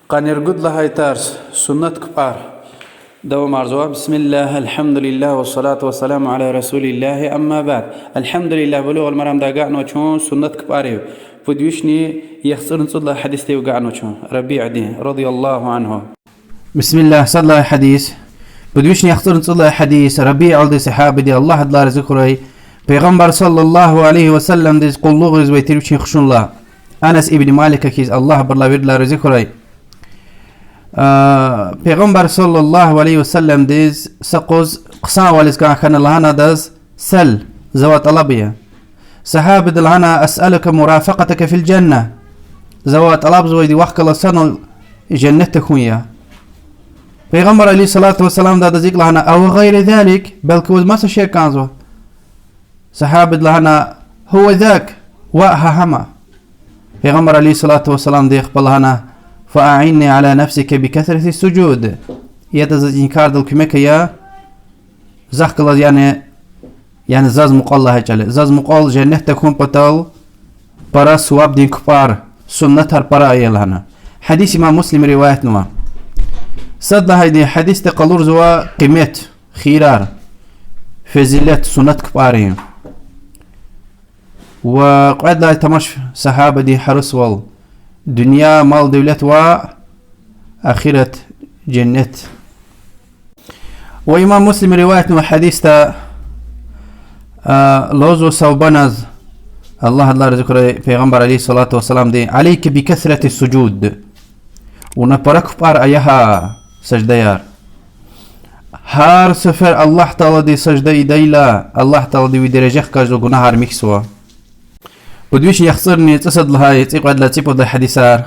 قان يرقد لها يتارس سنة كبار دوام أرزوها. بسم الله الحمد لله والصلاة والسلام على رسول الله. أما بعد، الحمد لله بلوغ المرام دا قاعنا وشون سنة كباريو فديوشني يخسر نصد الله حديث تيو قاعنا وشون ربيع دين رضي الله عنه. بسم الله صلى الله حديث بدوشني يخسر نصد الله حديث ربيع دي صحابة دي الله دلار ذكري پیغمبر صلى الله عليه وسلم دي قلوغ زويتر وشين خشون الله أنس ابن مالك كيز الله برلا ودلار ذكري پیغمبر صلى الله عليه وسلم ديز سقوز قصان والسكان كان لهنا دز سل زوا طلبية صحابة دلهنا أسألك مرافقتك في الجنة زوا طلب زويدي وحك الله سنو جنتك ويا پیغمبر عليه الصلاة والسلام دا ذيك لهنا أو غير ذلك بل كوز ما سشيء كانزو صحابة دلهنا هو ذاك وأها هما پیغمبر عليه الصلاة والسلام دي اقبل هنا فأعني على نفسك بكثرة السجود يتزجين كاردل كمك يا زحك الله يعني زاز مقال الله جل زاز مقال جنة تكون بطل برا سواب دين كبار سنة برا يلهنا حديث ما مسلم رواية نوا صد هيدي حديث تقلور زوا قيمت خيرار فزيلة سنة كبارين وقعد لا تمش صحابة دي حرس وال دنيا مال دولة وآخرة جنة. وإمام مسلم رواية وحديث لوزو صوبناز الله رزقه پیغمبر عليه الصلاة والسلام دي عليك بكثرة السجود ونبرك بار أيها سجديار هار سفر الله تعالى دي سجده ديلا الله تعالى دي ودرجه كاجو گناهار ميكسوا ودوش يخسرني تصد لها يتقعد لا تيبو ذا حديثار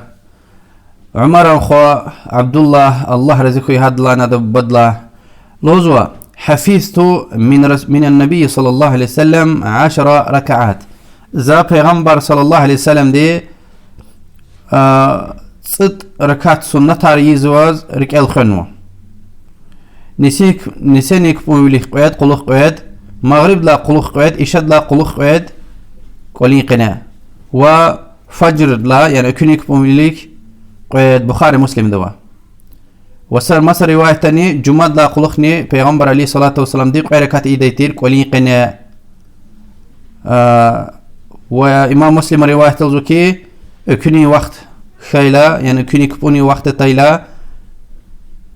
عمر أخو عبد الله رزقه يهد لنا بدلا لوزوا حفظت من النبي صلى الله عليه وسلم 10 ركعات ذا پیغمبر صلى الله عليه وسلم دي صد ركعات سنة يزواز ركع الخنوة نسينك بوليخ قياد قلوخ قياد مغرب لا قلوخ قياد إشاد لا قلوخ قياد قولين قناة وفجر لا يعني كنيك بومليك قيد بخاري مسلم دوا وصار مصر رواية تاني جماد لا قلقني پیغمبر عليه الصلاة والسلام دي قيركات إيدي تير قولين قناة وإمام مسلم رواية تلزوكي كني وقت خيلا يعني كنيك بوني وقت تايلا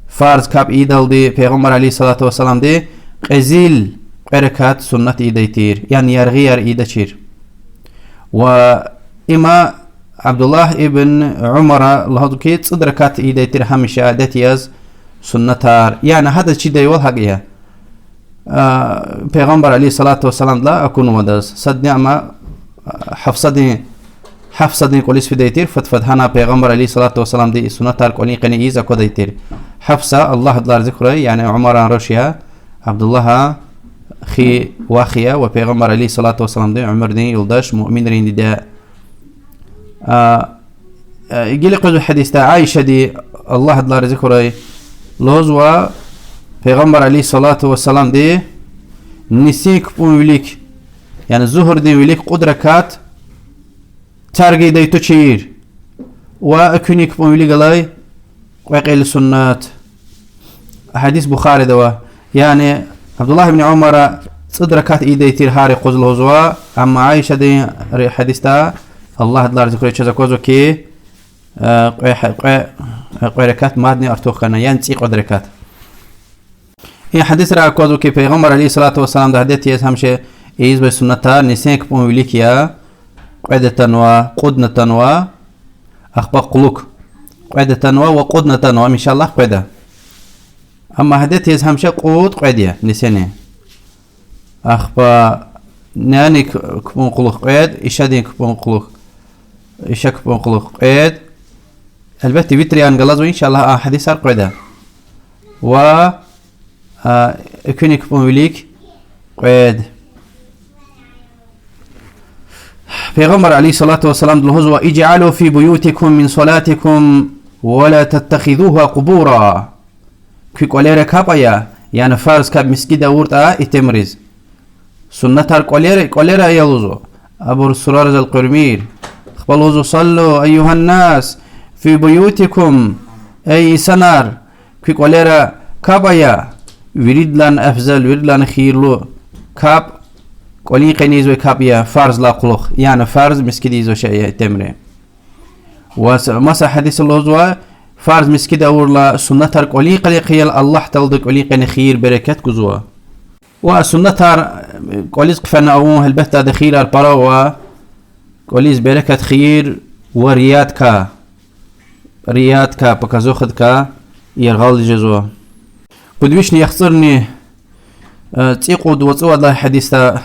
فارز كاب إيدال دي پیغمبر عليه الصلاة والسلام دي قزيل قيركات سنة إيدي تير يعني يرغير إيدي تير وإما عبد الله ابن عمر الله كي تصدركات إيدي ترهم شهادت ياز سنتار يعني هذا الشيء ده يقول حقيقة پیغمبر عليه الصلاة والسلام لا أكون ودرس صدق أما حفصدني كوليس في ديتير فتفتحنا پیغمبر عليه الصلاة والسلام دي سنتار كولين قني إيزا كو ديتير حفصة الله دلار ذكره يعني عمر روشيا عبد الله خي واخيا وبيغمبر عليه الصلاة والسلام دي عمر دي يلداش مؤمن رين دي يجي قدو حديث عائشة دي الله دلار ذكره لوز و بيغمبر عليه الصلاة والسلام دي نسيك بون وليك يعني الظهر دي وليك قدركات تارجي دي تشير وأكونيك بون وليك لاي ويقيل السنات حديث بخاري دوا يعني عبد الله بن عمر صدركات إيدي تير هاري قزل هزوا أما عائشة دي حديثتا الله دلار ذكره چه زكوزو كي قيركات مادني أرتوخنا ينسي قدركات هي حديث را كوزو كي پیغمبر عليه الصلاة والسلام ده حديث يس همشه إيز بسنتا نسينك بون وليكيا قيدة وقدنة أخبا قلوك قيدة وقدنة إن شاء الله قيدة أما هديت يز همشه قود قيدية نسيني أخبا ناني كبون قلوخ قيد إشادين كبون قلوخ إشا كبون قلوخ قيد البته فيتريان قلزو إن شاء الله حديث قيدة و اكوني كبون وليك قيد پیغمبر عليه الصلاة والسلام دلهزوا اجعلوا في بيوتكم من صلاتكم ولا تتخذوها قبورا كي قولير كابايا يعني فارس كاب مسجد ورطا اتمرز سنة قولير يلوزو أبو السرار القرمير اخبالوزو صلوا أيها الناس في بيوتكم أي سنار كي قوليرا كابايا وريد لان أفضل وريد لان خيرلو كاب قولين قنيزو كابيا فرز لا قلوخ يعني فرز مسكديزو شيء تمري ومسا حديث الله فرز مسكد أور لا سنة ترك قولين قليل الله تلدك قولين قن خير بركات كزوا وسنة تار قوليز قفنا أو هالبتا دخيل البراوا قوليز بركات خير وريات كا بكازوخد كا يرغال جزوا بدويشني يخسرني تيقود وصوى الله حديثة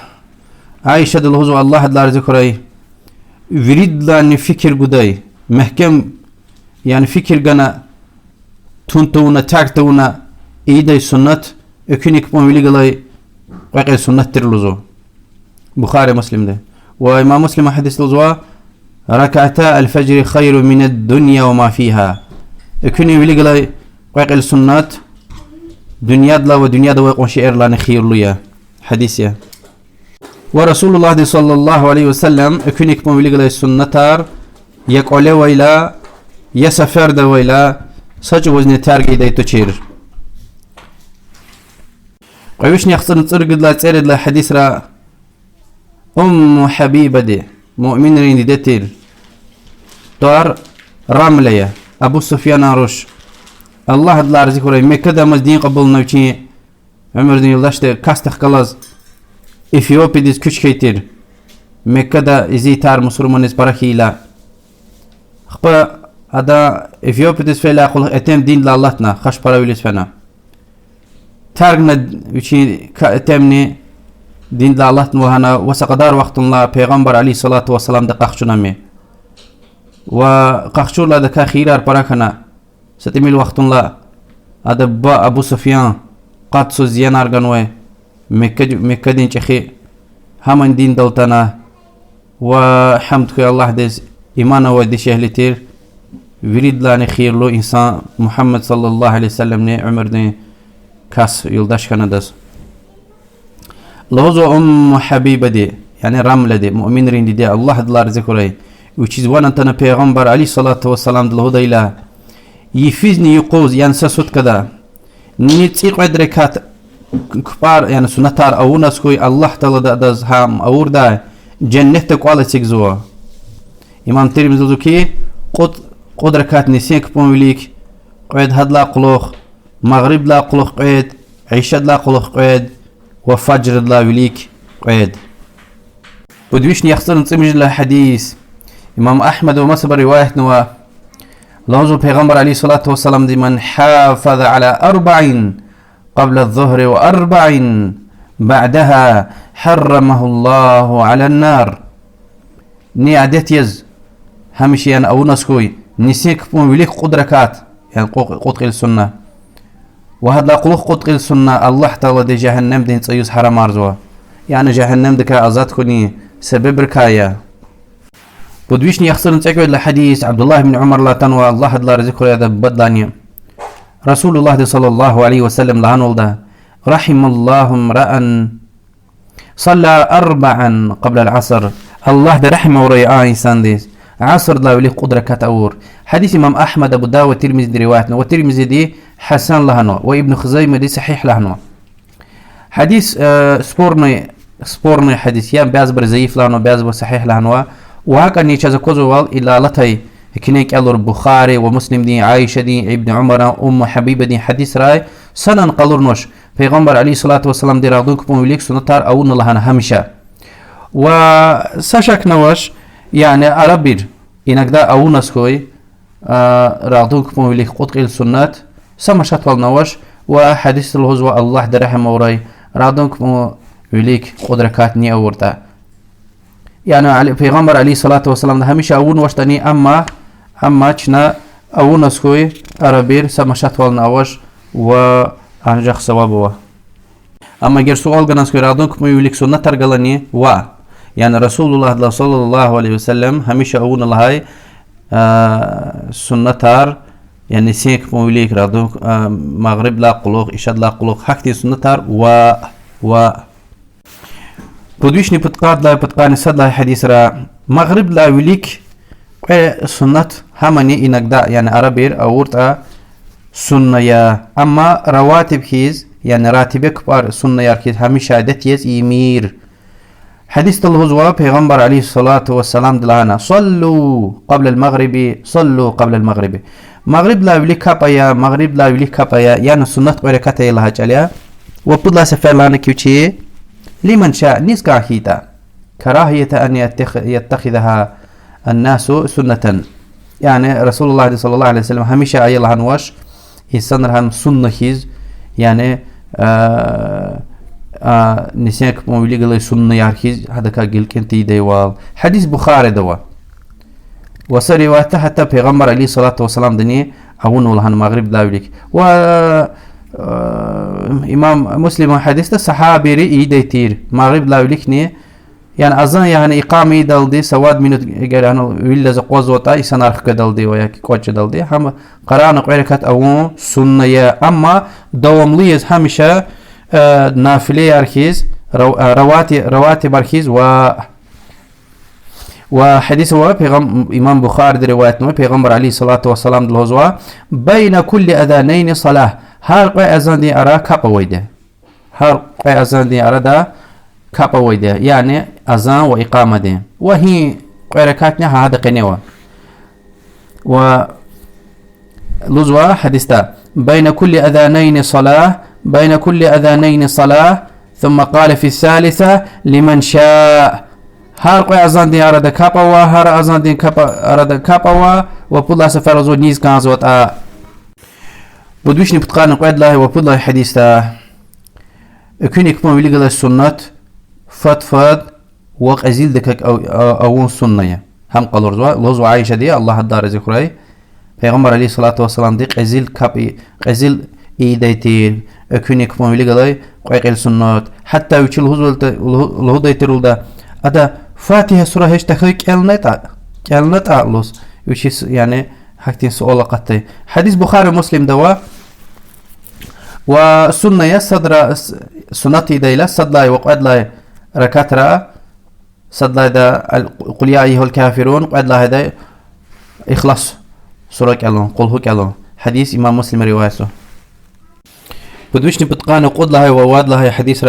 عائشة الهزو الله دلار ذكري وريد لاني فكر قداي محكم يعني فكر قنا تونتونا تاكتونا ايداي سنة اكينيك بوميلي قلاي وقع سنة ترلوزو بخاري مسلم ده وإمام مسلم حديث لزوا ركعتا الفجر خير من الدنيا وما فيها اكيني ويلي قلاي وقع السنة دنيا دلا ودنيا دوا وقع شعر لاني خير ليا حديثيا ورسول الله صلى الله عليه وسلم اكونيك بوميلي قلاي سنتار يقولي ويلا يسفر دا ويلا سج وزن تارجي داي تشير قويشني يخسر نصرق لا تسرد لا حديث را حبيبة دي مؤمن رين دتير دار رملية ابو سفيان روش الله دلا رزق وراي مكة مزدين قبل نوتي عمر دين الله كاستخ كلاز إثيوبيا ديز كوش كيتير مكة دا إزي تار مسلمان بركيلا خبا هذا إثيوبيا ديز فيلا أقول أتم دين لالتنا خش براويلس فنا تارجنا وشي كأتمني دين لالتنا وهنا وسقدار وقت الله پیغمبر عليه الصلاة والسلام دا قخشنا مي وقخشو لا دا كخيرار براكنا ستميل وقت الله هذا با أبو سفيان قد سو زيانار غنوه مكة دين شخي همان دين دولتنا وحمد كي الله ديز إيمانا ودي شهلتير وريد لاني خير لو إنسان محمد صلى الله عليه وسلم ني عمر دين كاس يلداش كندس لوزو حبيبة دي يعني رملة دي مؤمن رين دي الله دلار ذكري وچيز وانا تنا پیغمبر عليه الصلاة والسلام دلهو ديلا يفيزني يقوز ينسى سوت كدا نيتيق ودركات كبار يعني سنتار او نسكوي الله تعالى داز هم اور دا جنة قوالتك زوا امام ترمذي زوكي قد ركات نسيك بومليك قيد هاد لا قلوخ مغرب لا قلوخ قيد عشاء لا قلوخ قيد وفجر لا وليك قيد بدويشني يخسر نصمج له حديث امام احمد ومسبر رواية نوا لوزو پیغمبر عليه الصلاة والسلام دي من حافظ على 40 قبل الظهر و40 بعدها حرمه الله على النار ني عدت يز همشي أنا أو نسكوي نسيك بون وليك قدركات يعني قد السنة وهذا لا قلوخ قد السنة الله تعالى دي جهنم دين تسيوس حرام أرزوا يعني جهنم دكا أزاد كوني سبب ركايا بدويشني يخسر نتأكد الحديث عبد الله بن عمر لا تنوى الله دلا رزقه هذا بدلاني رسول الله صلى الله عليه وسلم لعن ولده رحم الله امرأ صلى 4 قبل العصر الله ده رحمه ورياء إنسان ديس عصر لا ولي قدرة كتأور حديث إمام أحمد أبو داود والترمذي دي روايتنا والترمذي دي حسن لهنو وابن خزيمة دي صحيح لهنو حديث سبورني حديث يام بيازبر زيف لهنو بيازبر صحيح لهنو وهكا نيشا زكوزوال إلا لتي كنيك ألور بخاري ومسلم دي عائشة دي ابن عمر حبيبة دي حديث راي سنن قلور نوش پیغمبر عليه الصلاة والسلام دي راضوك بموليك سنتار أون لهنا همشا وساشك نوش يعني أربير إنك دا أون سكوي راضوك بموليك قطق السنات سمشت والنوش وحديث الهزوة الله دا رحمه وراي راضوك بموليك قدركات ني أورتا يعني پیغمبر عليه الصلاة والسلام ده همشا أون وشتني أما چنا أون سكوي أربير سمشت والنوش و أنجح سوابه أما غير سؤال جناس كرادون كم يوليك سنة ترجلني يعني رسول الله صلى الله عليه وسلم هميشه أون الله هاي سنة تار يعني سيك كم يوليك رادون مغرب لا قلوق إشاد لا قلوق حكتي سنة تار بدويشني بتقاد لا بتقاني صد لا حديث را مغرب لا يوليك سنة همني إنك دا يعني أربير أورتا سنة يا أما رواتب كيز يعني راتبك كبار سنة يا كيز هميش عادت يز إيمير حديث الهزوة پیغمبر عليه الصلاة والسلام دلانا صلوا قبل المغرب صلوا قبل المغرب مغرب لا يولي كابايا مغرب لا يولي كابايا يعني سنة بركاته الله جليا وبد لا سفر لنا كيوتشي لمن شاء نسكا هيتا كراهية أن يتخذها الناس سنة يعني رسول الله صلى الله عليه وسلم هميشه أي الله نواش يسنر هم سنة هيز يعني نسيك مولي قال سنة ياركيز هذا كاجل كنتي ديوال حديث بخاري دوا وسرواته حتى پیغمبر عليه الصلاة والسلام دني أون ولهن مغرب داوليك و إمام مسلم حديث صحابي إيديتير مغرب داوليك ني يعني أظن يعني إقامة دلدي سواد منو يعني ويلا زقوز وطا يسنارخ كدلدي ويا كوتش دلدي هم قرانا قيركات أون سنة أما دوامليز همشة نافلة أركيز رواتب أركيز وحديث هو إمام بخاري رواية پیغمبر عليه الصلاة والسلام دلهزوا بين كل أذانين صلاة هر قوي أذان دي أرى كابا ويده هر قوي أذان دي أرى دا كابا ويده يعني أذان وإقامة دي وهي قوي ركاتنا هذا قنوة ولزوا حديثة بين كل أذانين صلاة بين كل أذانين صلاة ثم قال في الثالثة لمن شاء هر قوي أذان دي أرى دا كابا هر أذان دي أرى دا كابا وبلا سفر زود نيز كان زود بدوشني بتقارن قيد الله وبلا حديثة كونك ما بيلقى السنة فضفض وقزيل دكك أو سنة هم قالوا لوزو عايشة دي الله الدار ذكري پیغمبر عليه الصلاة والسلام دي قزيل كابي قزيل إيديتين كونك ما بيلقى قيد السنة حتى يشيل الهدى ده أدا فاتحة سورة هش تخيل كلنتا لوس وشيس يعني حكتين سؤال قطعي حديث بخاري مسلم دوا وسنة يصدر سنتي ديلا صدلا وقعد لا ركاترا صدلا دا قل يا أيها الكافرون قعد لا هذا إخلاص سورة كلام قل هو كلام حديث إمام مسلم روايته بدوشني بتقان قد لها وواد لها حديث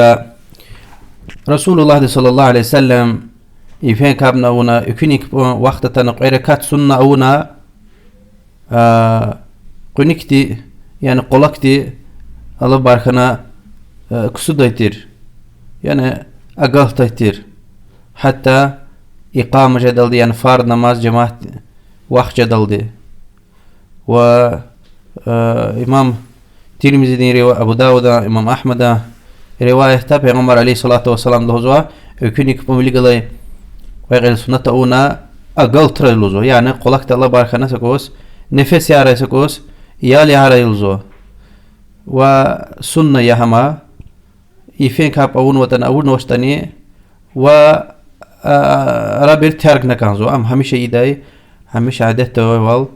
رسول الله صلى الله عليه وسلم يفين كابنا ونا يكونك وقت تنقيركات سنة ونا قنكتي يعني قلقتي الله باركنا كسوديتير يعني أقلتيتير حتى إقامة جدل دي يعني فرض نماز جماعة وقت جدل دي و إمام ترمذي أبو داود إمام أحمد رواية تابع عمر عليه الصلاة والسلام لهزوا يكونك بملقى ويغير سنة أونا أقلت رلوزو يعني قلقت الله باركنا سكوس نفس ياري سكوس يالي هاري لزو وسنة يهما يفين كاب أون وطن أون وشتاني و رابير تارك نكانزو أم هميشه إيداي هميشه عادته وال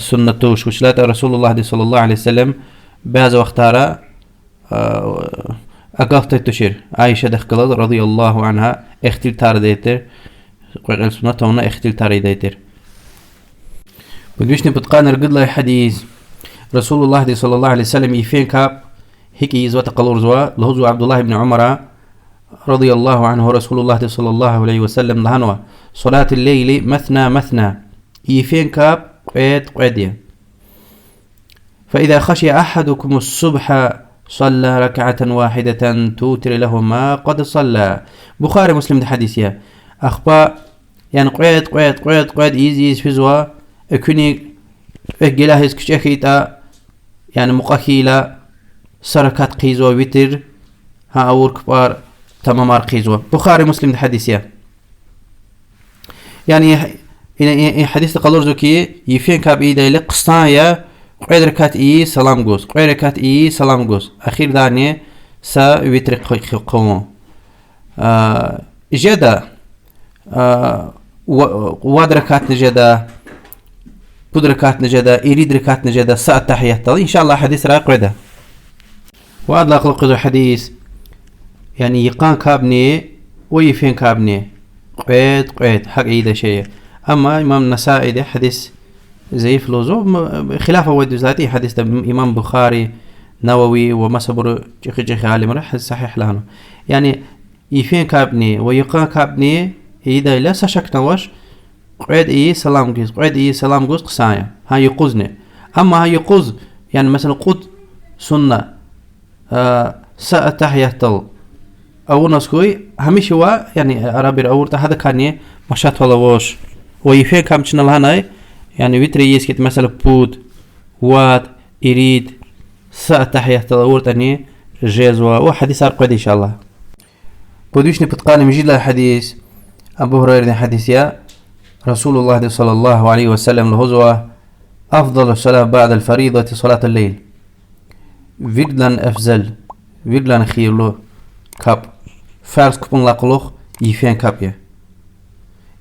سنة توش وشلات رسول الله صلى الله عليه وسلم بهذا وقتارا أقلت تشير عائشة دخلت رضي الله عنها اختل تار ديتر قيل سنة هنا اختل تار ديتر بدوشني بتقان رقد له حديث رسول الله صلى الله عليه وسلم يفين كاب هيك يزوى تقلور زوا لهزو عبد الله بن عمر رضي الله عنه رسول الله صلى الله عليه وسلم لهنوا صلاة الليل مثنى يفين كاب قيد فإذا خشي أحدكم الصبح صلى ركعة واحدة توتر له ما قد صلى بخاري مسلم ده حديثيا أخبار يعني قيد إيز في زوا أكوني أجلاه إسكشيخيتا يعني مقاكيلا سركات قيزوا ويتر ها أور كبار تمامار قيزوا بخاري مسلم ده حديثيا يعني حديث قالور زكي يفين كاب إيدا لقصايا قيد ركات إي سلام جوز قيد ركات إي سلام جوز أخير دانية سا ويتر قوم جدا واد ركات نجدا بود ركات نجدا إيريد ركات نجدا سا التحيات إن شاء الله حديث راقده واد لا خلق حديث يعني يقان كابني ويفين كابني قيد حق إيدا شيء أما إمام النسائي ده حديث ضعيف لوزو خلاف ود ذاتي حديث إمام بخاري نووي ومسبر جخ عالم رح صحيح لانه يعني يفين كابني ويقا كابني إذا لا شك نوش قعد سلام جوز قعد سلام جوز قصايا هاي يقوزني أما هاي يقوز يعني مثلا قد سنة سأتحية أو نسكوي هميش هو يعني عربي أورت هذا كان مشات ولا وش ويفين كم شنو لهنا يعني ويتري يسكت مثلا بود وات يريد سأتحية أورت أني جزوة وحديث أرقد إن شاء الله بدوشني بتقاني مجيد الحديث أبو هريرة حديث يا رسول الله صلى الله عليه وسلم لهزوة أفضل الصلاة بعد الفريضة صلاة الليل فيدلان أفزل فيدلان خير له كاب فرض كبون لقلوخ يفين كاب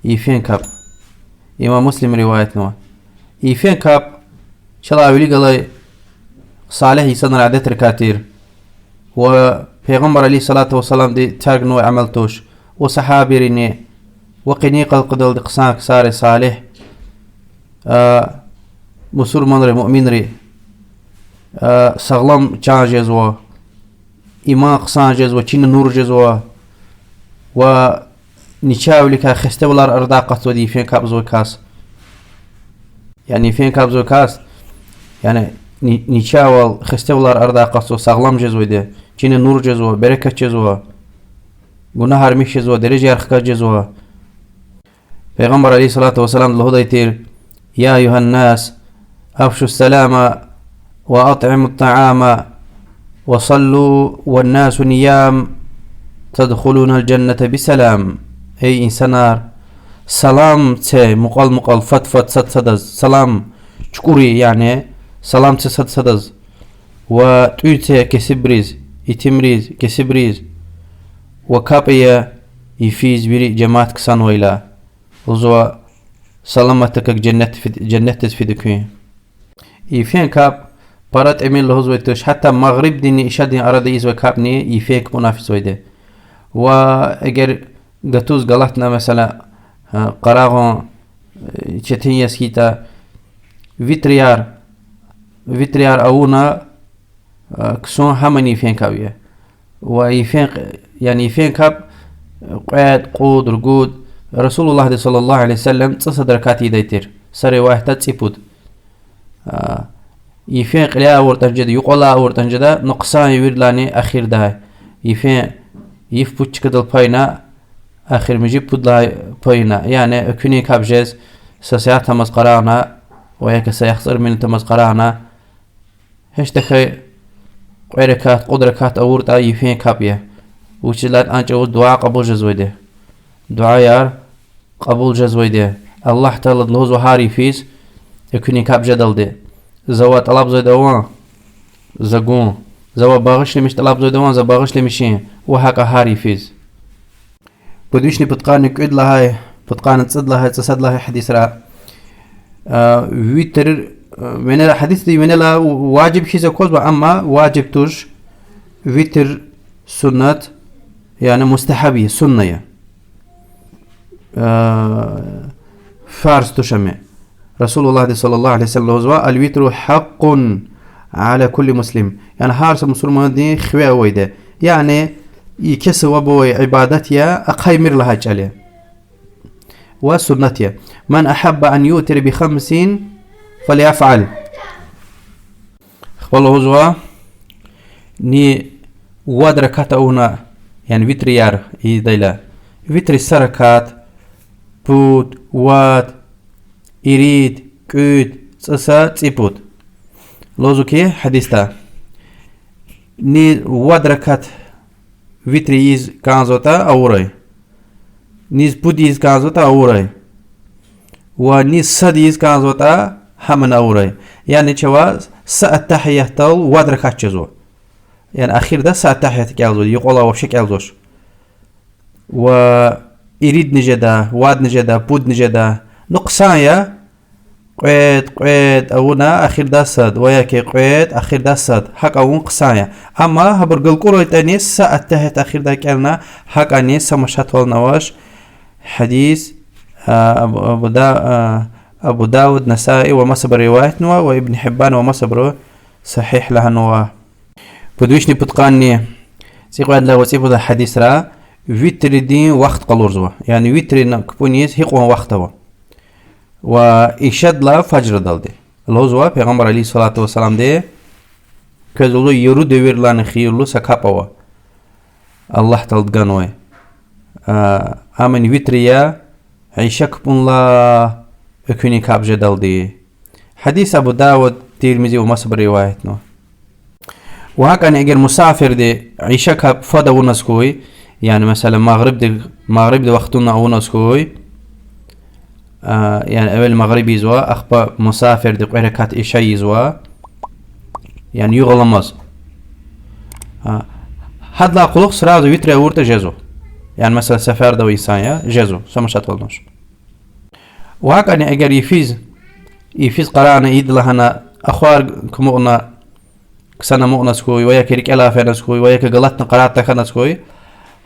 يفين كاب إمام مسلم رواية نوا يفين كاب شاء الله ولي قال صالح يصنع عدد ركاتير وبيغمبر عليه الصلاة والسلام دي تاقنوا عملتوش وصحابي ريني وقنيق القدل دي قصانك ساري صالح مسور منري مؤمن ري سغلام جان جزوا إيمان قصان جزوا چين نور جزوا و نشاولي كا خستولار أرداقات ودي فين كابزو كاس يعني فين كابزو كاس يعني نشاول خستولار أرداقات سغلام جزوا دي چين نور جزوا بركة جزوا گناهار مش جزوا درجة أرخكا جزوا پیغمبر عليه الصلاة والسلام الله دايتير يا أيها الناس أفشوا السلام وأطعموا الطعام وصلوا والناس نيام تدخلون الجنة بسلام أي إنسانار سلام تي مقال فت ست سلام شكوري يعني سلام تي ست وتويتي كسبريز يتمريز كسبريز وكابيا يفيز بري جماعة كسان ويلا وزوا سلامتك جنة في دكوين يفين كاب بارات امين لهزويتوش حتى مغرب ديني اشادين ارادي يزوي كابني يفيك منافس ويده واگر قطوز غلطنا مثلا قراغون چتين يسكيتا فيتريار اونا كسون همن يفين كابيه ويفين يعني يفين كاب قعد قود رقود رسول الله صلى الله عليه وسلم تصدر كاتي دايتر سري واحد تسيبود يفين قليا ورتنجد يقولا ورتنجدا نقصان يوردلاني اخير ده يفين يفبوچ كدل باينا اخير مجيب بودلا باينا يعني اكوني كابجز سساعات تمز قرانا وياك سيخسر من تمز قرانا هش دخي قيركات قدركات اورتا يفين كابيه وشلات انجو دعاء قبول جزويده دعاء يار قبول جزويده الله تعالى لهز وهاري فيس اكوني كاب جدل ده زوا طلب زي دوان زقون زوا باغش لمش طلب زي دوان زباغش لمشين وهكا هاري فيز بدوشني بتقان قعد لها بتقان تصد لها تصد لها حديث را ويتر من الحديث دي من لا واجب شيء زكوز اما واجب توش ويتر سنة يعني مستحبية سنة فارس تشمع رسول الله صلى الله عليه وسلم هو الوتر حق على كل مسلم يعني هارس مسلمان دي خوي ويده يعني يكسو بوي عبادتيا اقيمر لها جاليه وسنتيا من احب ان يوتر ب5 فليفعل والله هو ني ودركات اونا يعني وتريار يديلا وتر السركات بود وات يريد كود سسا تيبود لوزوكي حديثتا ني ودركات وتريز كانزوتا اوري نيز بوديز كانزوتا اوري ونيز سديز كانزوتا همن اوري يعني تشواز سأتحية تل ودركات جزو يعني اخير ده سأتحية كالزو يقول الله وشك كالزوش و يريد نجدا واد نجدا بود نجدا نقصان يا قيد اونا اخير دا صد وياكي قيد اخير دا صد حق اون قصايا اما هبرقل قولو تاني سأتحت اخير دا كالنا حق اني سمشات والنواش حديث ابو دا أبو داود نسائي ومصبر روايتنا وابن حبان ومصبر صحيح لها نوا بدوشني بتقاني سيقعد له وسيبه ذا حديث را ويتر دين وقت قلورزوا يعني ويتر نكبونيس هيقوان وقتوا وإشاد لا فجر دالدي الهوزوا پیغمبر عليه الصلاة والسلام دي كذلو يرو دوير لان خيرلو سكاپوا الله تلدگانوي آمن ويتريا عيشة كبون لا اكوني كابجة دالدي حديث أبو داود ترمذي ومصبر روايتنا وهكذا اگر مسافر دي عيشة كاب فدا ونسكوي يعني مثلا مغرب دي وقتنا ونسكوي يعني اول مغرب يزوا اخبا مسافر دي قركات عيشة يزوا يعني يغلمز هاد لا قلوق سرازو ويتري اورتا جزو يعني مثلا سفر دو إنسان جزو سمشات قلناش وهكذا اگر يفيز قرانا ايد لهنا اخوار كمونا كسانا مؤنا سكوي ويا كيرك الافانا سكوي ويا كغلطنا قرات تكنا سكوي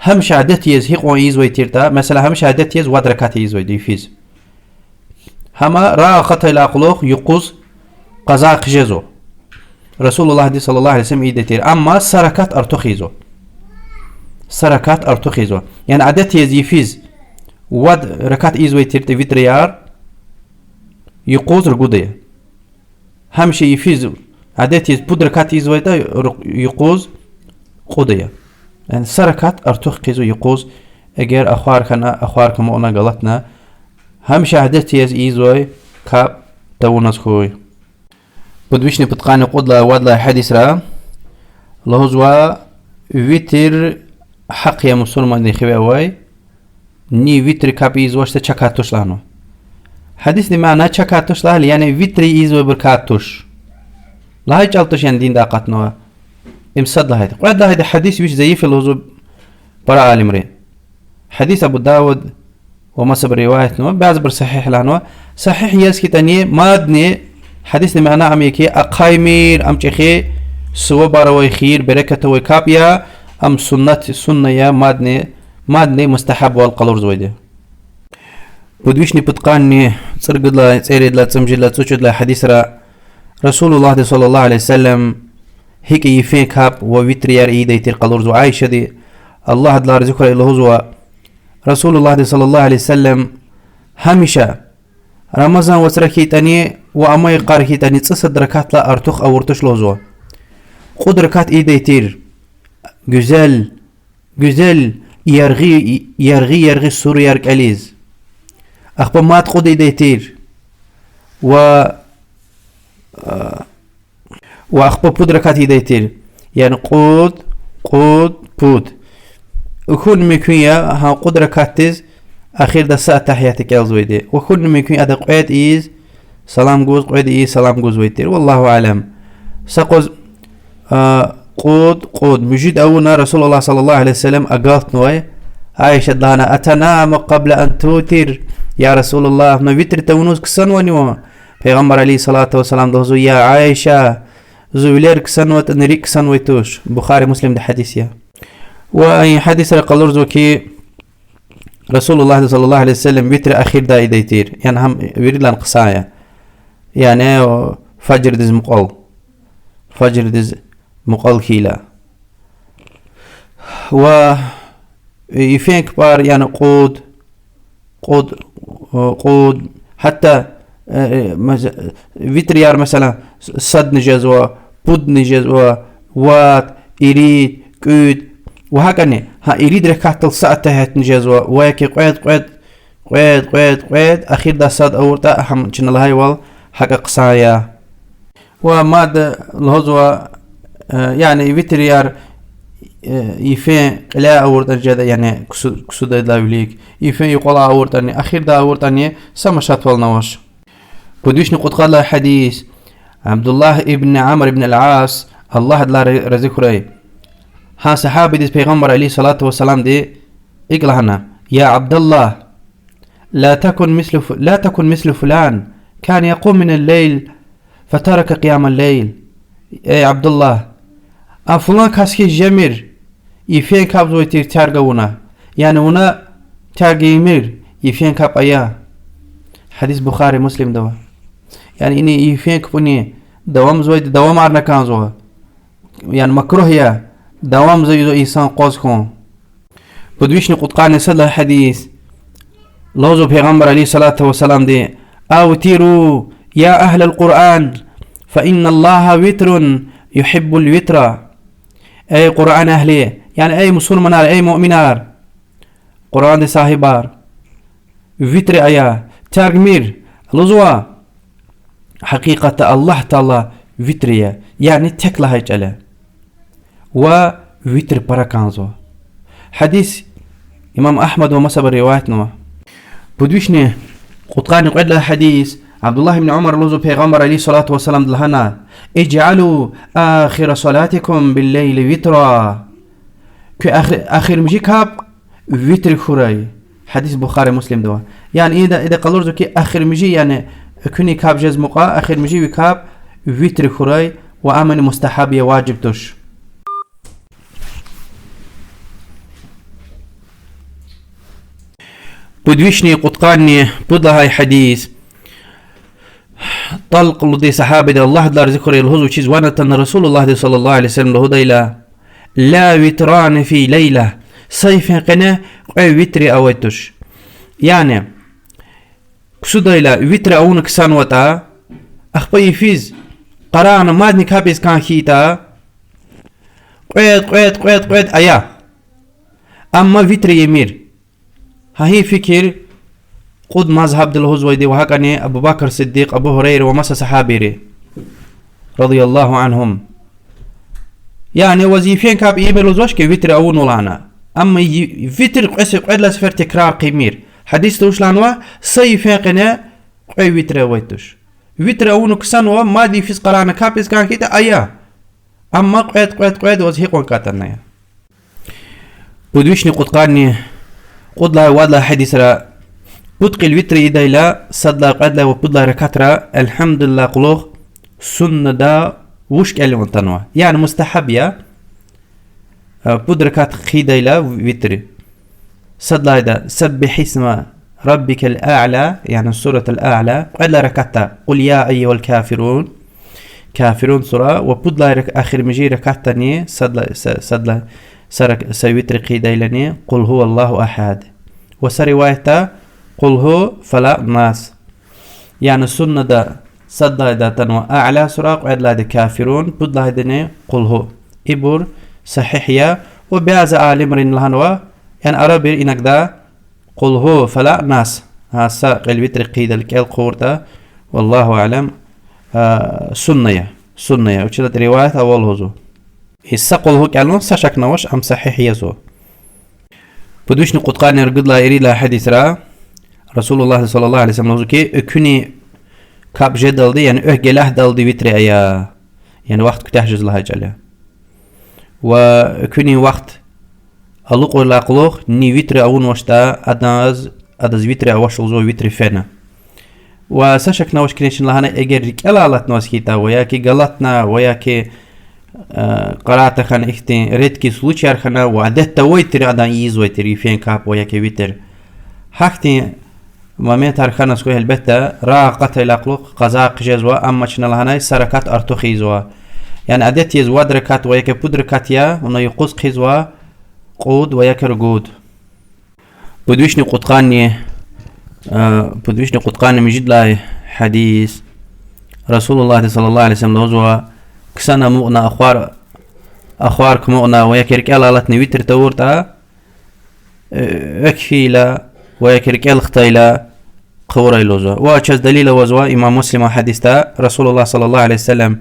هم شهادت يز هيقو يزوي تيرتا مثلا هم شهادت يز ودركات يزوي ديفيز هما را خطا الى قلوخ يقوز قزاق جزو رسول الله صلى الله عليه وسلم يدتير اما سركات ارتخيزو يعني عادت يز يفيز ود ركات يزوي تيرتا فيتريار يقوز رقودية همشي يفيز عادت يز بود ركات يزوي تا يقوز قودية يعني سركات ارتخ قيزو يقوز اگر اخوار كمونا غلطنا همشي عادت يز يزوي كاب تونس خوي بدوشني بتقاني قدلا ودلا حديث را لهزوا ويتر حق يا مسلمان دي خوي اواي ني ويتر كاب يزوش تا چكاتوش لانو حديث دي معنى چكاتوش لها يعني ويتري يزوي بركاتوش لا يجالتوش يعني دين داقاتنوا امصد لها قد هذا حديث ويش زي في الوضوء برا عالمرين حديث ابو داود ومصبر روايتنا بعض صحيح لانوا صحيح يسكي تاني مادني حديث دي معنى اميكي اقايمير ام چخي سو باروي خير بركته وكابيا ام سنة يا مادني مستحب والقلور زويده بدوشني بتقاني صرقد لا تسيرد لا تسمجد لا تسوشد لا حديث را رسول الله صلى الله عليه وسلم هيك يفين كاب وويتريار ايدي تير قلور زو عايشة دي الله دلار ذكر إله زوا رسول الله صلى الله عليه وسلم هميشة رمضان وسركي تاني وأما يقاركي تاني تصد ركات لا أرتخ أو ارتش لوزوا قد ركات ايدي تير güzel يرغي السور يرك أليز أخبر ما تقود ايدي تير وأخبر بود ركات ايدي تير يعني بود وكل ميكويا ها قد ركات تيز أخير دا ساعة تحياتك يلزويدي وكل ميكويا أدا قويد إيز سلام جوز قويد إيز سلام جوز ويتير والله أعلم سقوز قود مجد أونا رسول الله صلى الله عليه وسلم أقالت نوي عائشة دانا أتنام قبل أن توتر يا رسول الله نويتر تونوز كسن ونيوما پیغمبر عليه الصلاة والسلام دوزو يا عائشة زويلير كسن وتنري كسن ويتوش بخاري مسلم ده حديثيا وأي حديث رقلور زوكي رسول الله صلى الله عليه وسلم ويتر أخير دا إيديتير يعني هم ويرد لان قصايا يعني فجر دز مقال كيلا و يفين كبار يعني قود حتى فيتريار مثلا صد نجزوا بود نجزوا وات إريد كود وهكذا ها إريد ركعت الساعة تهت نجزوا وياكي قويد أخير دا صد أورتا أهم جن الله يوال حق قصايا وماد الهزوة يعني فيتريار يفين لا أورتا جدا يعني كسود لا يوليك يفين يقول أورتاني أخير دا أورتاني سمشات والنواش بدوش نقول قال حديث عبد الله ابن عمرو بن العاص الله لا رزقه ها صحابي دي پیغمبر عليه الصلاة والسلام دي اقلهنا يا عبد الله لا تكن مثل فلان كان يقوم من الليل فترك قيام الليل اي عبد الله فلان كاسكي جمير يفين كاب زويتير تارغونا يعني ونا تارغيمير يفين كاب ايا حديث بخاري مسلم دوا يعني إني يفينك بني دوام زويد دوام عرنا كان زوا يعني مكروه يا دوام زي إنسان قوسكم بدويشني قد قاني صدى حديث لوزو پیغمبر عليه الصلاة والسلام دي أوتروا يا أهل القرآن فإن الله وتر يحب الوتر أي قرآن أهلي يعني أي مسلمان أي مؤمنار قرآن دي صاحبار وتر أيا ترمير لزوا حقيقة الله تعالى وتريا يعني تكلا هيجألا و وتر براكانزو حديث إمام أحمد ومسب الروايات بدوشني قطقاني قد له حديث عبد الله بن عمر لوزو پیغمبر عليه الصلاة والسلام دلهنا اجعلوا آخر صلاتكم بالليل وترا كي آخر مجي كاب وتر خوري حديث بخاري مسلم دوا يعني إذا قالوا كي آخر مجي يعني كوني كاب جز مقا آخر مجي وكاب وتر خوري وآمن مستحب واجب توش بدويشني قطقاني بدها حديث طلق لدي صحابة الله دار ذكر الهزو چيز وانا رسول الله صلى الله عليه وسلم لهدى لا وتران في ليلة صيف قنا وتر اوتش يعني كسوديلا وتر اونك سانوتا اخبي فيز قرانا مادني كابيس كان خيتا قويت ايا اما وتر يمير هاي فكر قد مذهب الهزويدي وهكذا أبو بكر الصديق أبو هريرة ومسا صحابي رضي الله عنهم يعني وظيفين كاب يبلو زوج كي فيتر أو نولانا أما فيتر قد لا سفر تكرار قيمير حديث توش لانوا صيفين قنا قوي فيتر ويتوش فيتر أو نكسانوا ما دي فيس قرانا كابيس كان كده أيا أما قد وزهيق وانكاتنا بدوشني قد قاني قد لا وادلا حديث را بدق الوتر يدايلا صدلا قدلا وبدلا ركاترا الحمد لله قلوخ سنة دا وش كلمة تنوع يعني مستحب يا بدركات خيدايلا وتر صدلا دا سبح اسم ربك الأعلى يعني السورة الأعلى قدلا ركاتا قل يا أيها الكافرون كافرون سورة وبدلا آخر مجي ركاتني صدلا سويتر قيدايلني قل هو الله أحد وسروايته قل هو فلا ناس يعني السنة دا صدى دا تنوى أعلى سراق وعدلا دا كافرون بدلا هدني قل هو إبور صحيحية وبعز عالمرين لهنوا يعني عربي إنك دا قل هو فلا ناس هاسا قلبتر قيد الكيل قورتا والله أعلم سنة وشدت رواية أول هزو إسا قل هو كالون ساشك نوش أم صحيحية زو بدوش نقود قاني رقد لا يريد لا حديث را رسول الله صلى الله عليه وسلم كي اكوني كاب جدل دي يعني اهجله دل دي وتر ايا يعني وقت كتحجز لها جالها واكوني وقت الوق ولا قلوخ ني وتر اون وشتا ادز وتر اوش زو وتر فينا وساشك نوش كنيشن لهنا اجر ركالات نوسكيتا وياكي غلطنا وياكي قرأت خان اختين ريتكي سلوشيار خنا وعدت ويتر ادان يز ويتر يفين كاب وياكي ويتر حكتي ماميت هرخنا سكوه البتة راقت الأقلق قزاق جزوا أما شنال هناي سركات أرتوخيزوا يعني عدت يزوا دركات وياك بدركات يا ونو يقوز خيزوا قود وياك رقود بدوشني قطقاني مجد لاي حديث رسول الله صلى الله عليه وسلم لوزوا كسانا مؤنا أخوارك مؤنا وياك ركالالتني ويتر تورتا اكفيلا ويكرك الختيلا قوري لوزا واجز دليل وزوا امام مسلم حديثا رسول الله صلى الله عليه وسلم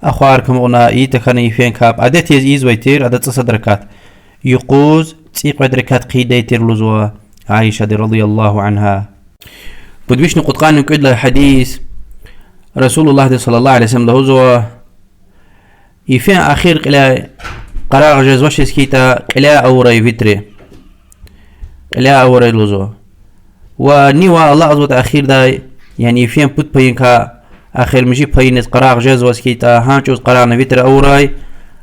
اخواركم انا يتخني فين كاب عدت يز ويتير عدت صدركات يقوز تيق دركات قيديتر لوزوا عائشه رضي الله عنها بدويش نقود قانون كد حديث رسول الله صلى الله عليه وسلم لوزوا يفين اخير قلا قرار جزوش سكيتا قلا اوري فيتري لا أوري لوزو ونيوا الله عز وجل أخير دا يعني فين بوت بينكا آخر مجي بينت قراغ جاز وسكيتا هانشوز قراغنا فيتر أوراي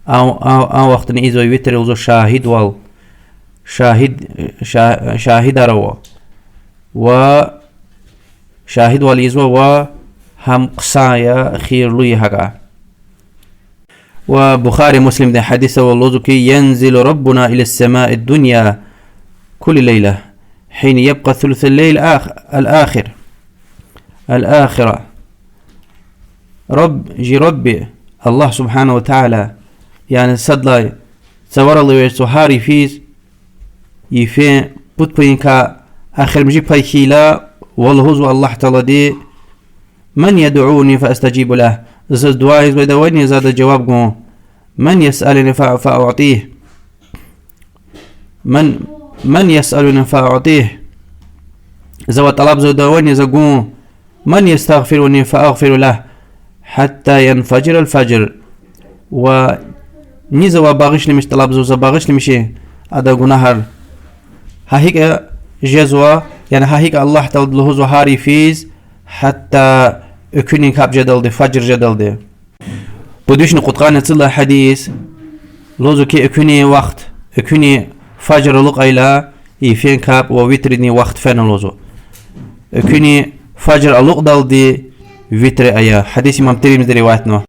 أو وقت نيزو فيتر لوزو شاهد وال شاهد روا و شاهد واليزوا وهم قصايا خير لي هكا. وبخاري مسلم ده حديث واللوزكي ينزل ربنا إلى السماء الدنيا كل ليلة حين يبقى ثلث الليل الآخرة. ربي الله سبحانه وتعالى يعني صدلا تصور الله ويسوهاري فيز يفين بطبينك آخر مجي بايكيلا والله الله تعالى دي من يدعوني فأستجيب له. زاد دعاء بدواني زاد جواب من يسألني فأعطيه من يسألني فأعطيه. زاد طلب زاد دواني زقون من يستغفرني فأغفر له حتى ينفجر الفجر. ونيزا باغش مش طلب زاد باغش مشي هذا جنهر هيك جزوة يعني هيك الله تعالى له زهاري فيز حتى أكوني كاب جدل دي فجر جدل دي. بدوش نقطقان تصل حديث لوزو كي أكوني وقت أكوني فجر لق إلى يفين كاب وويترني وقت فين لوزو أكوني فجر لق دل دي ويتر أيا حديث إمام ترمذي روايتنا.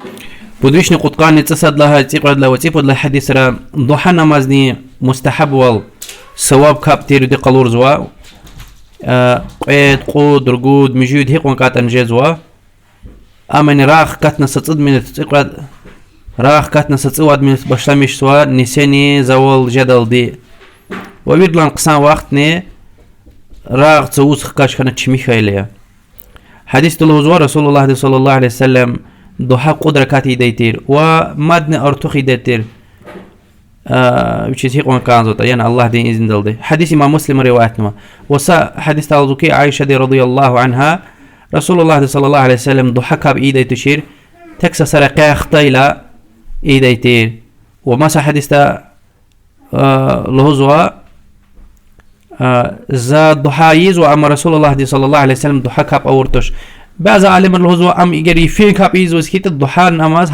بدوش نقطقان تصد لها تقعد لها وتيبود لها حديث را ضحى نمازني مستحب وال ثواب كاب تيرو دي قلور زوا قيد قود رقود مجود هيك وانكاتن جزوا. أمن راخ كاتنا ستد من تقعد راخ كاتنا ستد من بشلمش سوا نسيني زوال جدل دي وبيدلان قسان وقتني راخ تسوس خكاش كانت شميخة إليا. حديث تلوزوا رسول الله صلى الله عليه وسلم ضحى قدرة كاتي ديتير ومادن أرتخي ديتير بشيء هيك وان كان زوتا يعني الله دين إذن دلدي. حديث إمام مسلم روايتنا وسا حديث تالزوكي عائشة دي رضي الله عنها رسول الله صلى الله عليه وسلم ضحكها بإيدي تشير تكسى سرقاء خطيلة إيدي تير. ومسا حديث لهزوا زاد ضحايز وأما رسول الله صلى الله عليه وسلم ضحكها بأورتش بعض عالم الهزوا أم إجري فين كاب إيزو سكيت الضحى نماز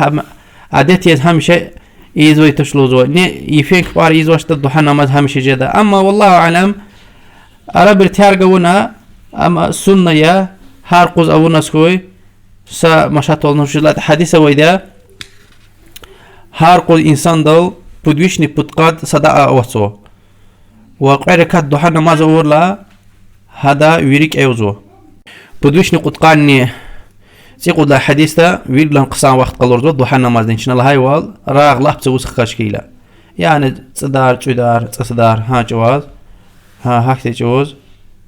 عادتي هم شيء إيزو يتشلوزوا يفين كبار إيزو أشت الضحى نماز هم شيء جدا. أما والله أعلم أرب ارتيار قونا أما سنة يا هارقوز أو نسكوي سا مشاطل نشلات حديثة ويدا هارقوز إنسان دل بدويشني بتقاد صداقة أوصو وقعركات ضحى نماز أورلا هذا ويريك أيوزو بدويشني قطقاني سيقود لا حديثة ويرد لهم قصان وقت قلورزو ضحى نماز دين شنال هاي وال راغ لح بسوس خاشكيلا يعني تصدار تصدار ها جواز ها هكذا جواز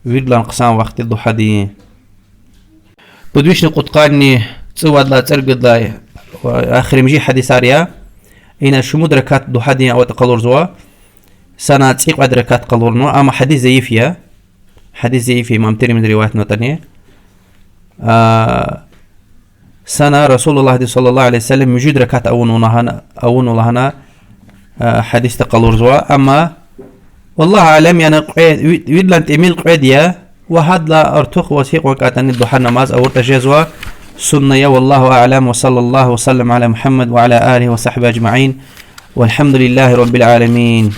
ويرد لهم قصان وقت الضحى دين. بدوش نقطقاني تصود لا ترقد لا آخر مجي حديث عريا إن شمود ركات ضحى دين أو تقلور زوا سنة تسيق بعد ركات قلورنو. أما حديث زيفيا حديث زيفي إمام ترمذي روايتنا تانية سنة رسول الله صلى الله عليه وسلم موجود ركات أون ولهنا حديث تقلور زوا. أما والله أعلم يعني ويدلان تأميل قعدية وهذا لا أرتخ وثيق وكاتن الضحى نماز أو تجازوا سنة والله أعلم. وصلى الله وسلم على محمد وعلى آله وصحبه أجمعين والحمد لله رب العالمين.